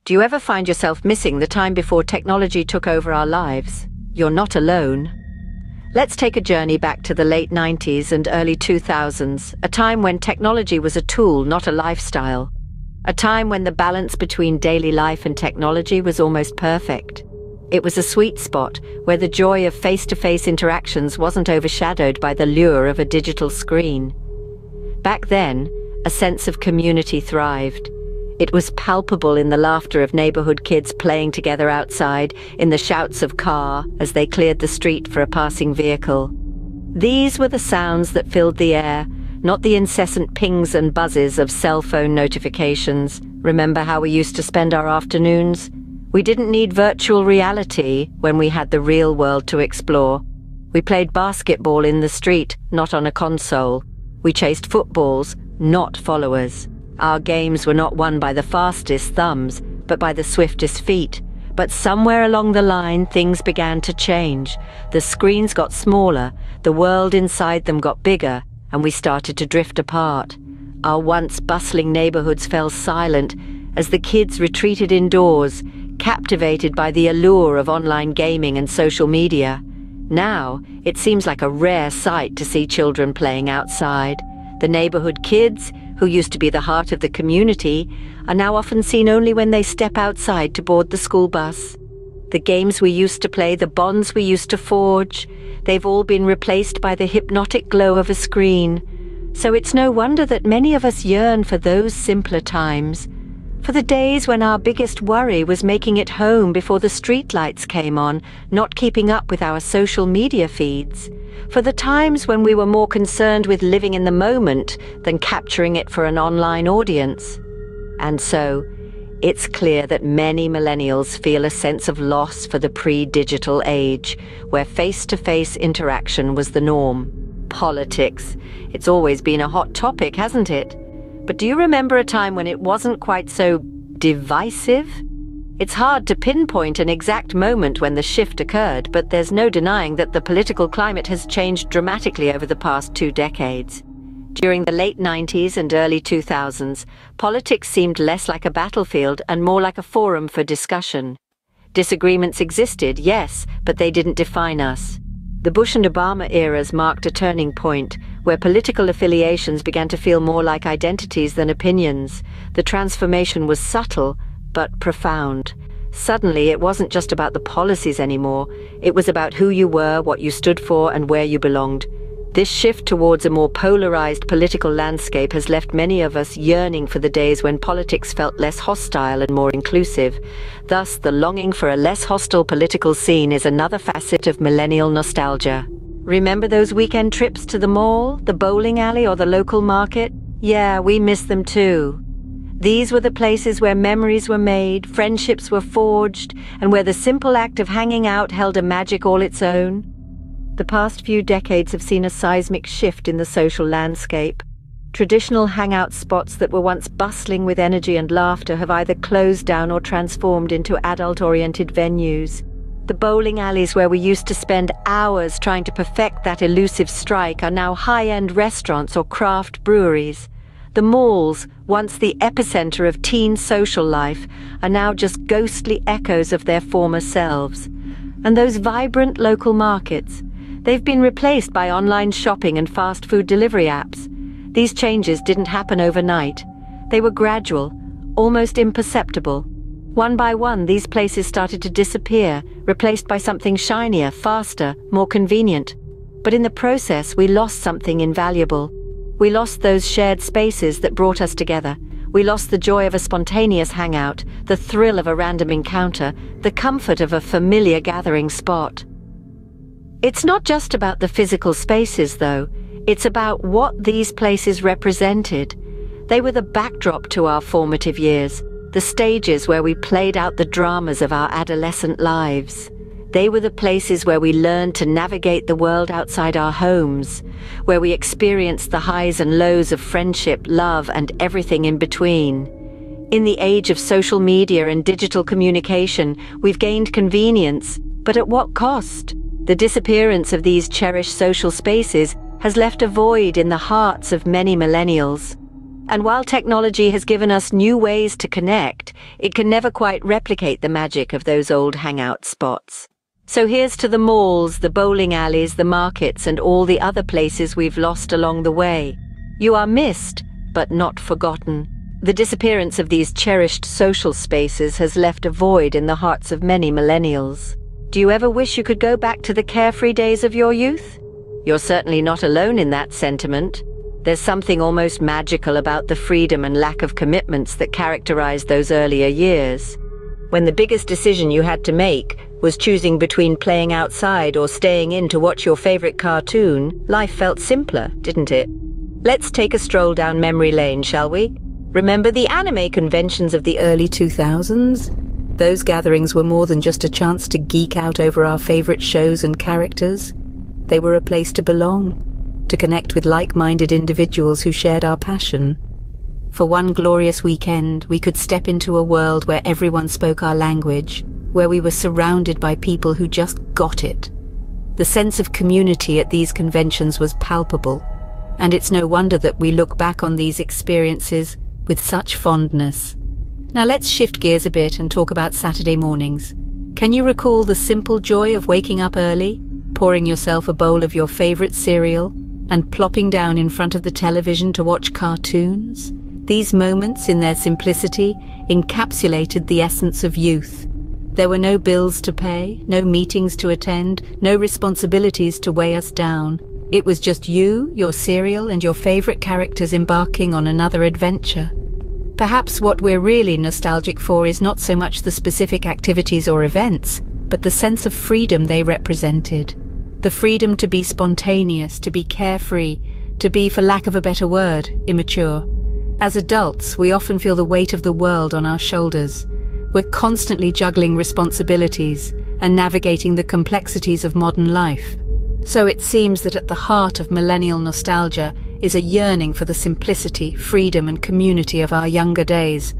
Do you ever find yourself missing the time before technology took over our lives? You're not alone. Let's take a journey back to the late 90s and early 2000s, a time when technology was a tool, not a lifestyle. A time when the balance between daily life and technology was almost perfect. It was a sweet spot where the joy of face-to-face interactions wasn't overshadowed by the lure of a digital screen. Back then, a sense of community thrived. It was palpable in the laughter of neighborhood kids playing together outside, in the shouts of car as they cleared the street for a passing vehicle. These were the sounds that filled the air, not the incessant pings and buzzes of cell phone notifications. Remember how we used to spend our afternoons? We didn't need virtual reality when we had the real world to explore. We played basketball in the street, not on a console. We chased footballs, not followers. Our games were not won by the fastest thumbs, but by the swiftest feet. But somewhere along the line, things began to change. The screens got smaller, the world inside them got bigger, and we started to drift apart. Our once bustling neighborhoods fell silent as the kids retreated indoors, captivated by the allure of online gaming and social media. Now, it seems like a rare sight to see children playing outside. The neighborhood kids, who used to be the heart of the community, are now often seen only when they step outside to board the school bus. The games we used to play, the bonds we used to forge, they've all been replaced by the hypnotic glow of a screen. So it's no wonder that many of us yearn for those simpler times, for the days when our biggest worry was making it home before the streetlights came on, not keeping up with our social media feeds, for the times when we were more concerned with living in the moment than capturing it for an online audience. And so, it's clear that many millennials feel a sense of loss for the pre-digital age, where face-to-face interaction was the norm. Politics. It's always been a hot topic, hasn't it? But do you remember a time when it wasn't quite so divisive? It's hard to pinpoint an exact moment when the shift occurred, but there's no denying that the political climate has changed dramatically over the past 2 decades. During the late 90s and early 2000s, politics seemed less like a battlefield and more like a forum for discussion. Disagreements existed, yes, but they didn't define us. The Bush and Obama eras marked a turning point, where political affiliations began to feel more like identities than opinions. The transformation was subtle, but profound. Suddenly, it wasn't just about the policies anymore. It was about who you were, what you stood for, and where you belonged. This shift towards a more polarized political landscape has left many of us yearning for the days when politics felt less hostile and more inclusive. Thus, the longing for a less hostile political scene is another facet of millennial nostalgia. Remember those weekend trips to the mall, the bowling alley, or the local market? Yeah, we miss them too. These were the places where memories were made, friendships were forged, and where the simple act of hanging out held a magic all its own. The past few decades have seen a seismic shift in the social landscape. Traditional hangout spots that were once bustling with energy and laughter have either closed down or transformed into adult-oriented venues. The bowling alleys where we used to spend hours trying to perfect that elusive strike are now high-end restaurants or craft breweries. The malls, once the epicenter of teen social life, are now just ghostly echoes of their former selves. And those vibrant local markets, they've been replaced by online shopping and fast food delivery apps. These changes didn't happen overnight. They were gradual, almost imperceptible. One by one, these places started to disappear, replaced by something shinier, faster, more convenient. But in the process, we lost something invaluable. We lost those shared spaces that brought us together. We lost the joy of a spontaneous hangout, the thrill of a random encounter, the comfort of a familiar gathering spot. It's not just about the physical spaces, though. It's about what these places represented. They were the backdrop to our formative years, the stages where we played out the dramas of our adolescent lives. They were the places where we learned to navigate the world outside our homes, where we experienced the highs and lows of friendship, love, and everything in between. In the age of social media and digital communication, we've gained convenience, but at what cost? The disappearance of these cherished social spaces has left a void in the hearts of many millennials. And while technology has given us new ways to connect, it can never quite replicate the magic of those old hangout spots. So here's to the malls, the bowling alleys, the markets, and all the other places we've lost along the way. You are missed, but not forgotten. The disappearance of these cherished social spaces has left a void in the hearts of many millennials. Do you ever wish you could go back to the carefree days of your youth? You're certainly not alone in that sentiment. There's something almost magical about the freedom and lack of commitments that characterized those earlier years. When the biggest decision you had to make was choosing between playing outside or staying in to watch your favorite cartoon, life felt simpler, didn't it? Let's take a stroll down memory lane, shall we? Remember the anime conventions of the early 2000s? Those gatherings were more than just a chance to geek out over our favorite shows and characters. They were a place to belong, to connect with like-minded individuals who shared our passion. For one glorious weekend, we could step into a world where everyone spoke our language, where we were surrounded by people who just got it. The sense of community at these conventions was palpable, and it's no wonder that we look back on these experiences with such fondness. Now let's shift gears a bit and talk about Saturday mornings. Can you recall the simple joy of waking up early, pouring yourself a bowl of your favorite cereal, and plopping down in front of the television to watch cartoons? These moments, in their simplicity, encapsulated the essence of youth. There were no bills to pay, no meetings to attend, no responsibilities to weigh us down. It was just you, your cereal, and your favorite characters embarking on another adventure. Perhaps what we're really nostalgic for is not so much the specific activities or events, but the sense of freedom they represented. The freedom to be spontaneous, to be carefree, to be, for lack of a better word, immature. As adults, we often feel the weight of the world on our shoulders. We're constantly juggling responsibilities and navigating the complexities of modern life. So it seems that at the heart of millennial nostalgia is a yearning for the simplicity, freedom, and community of our younger days,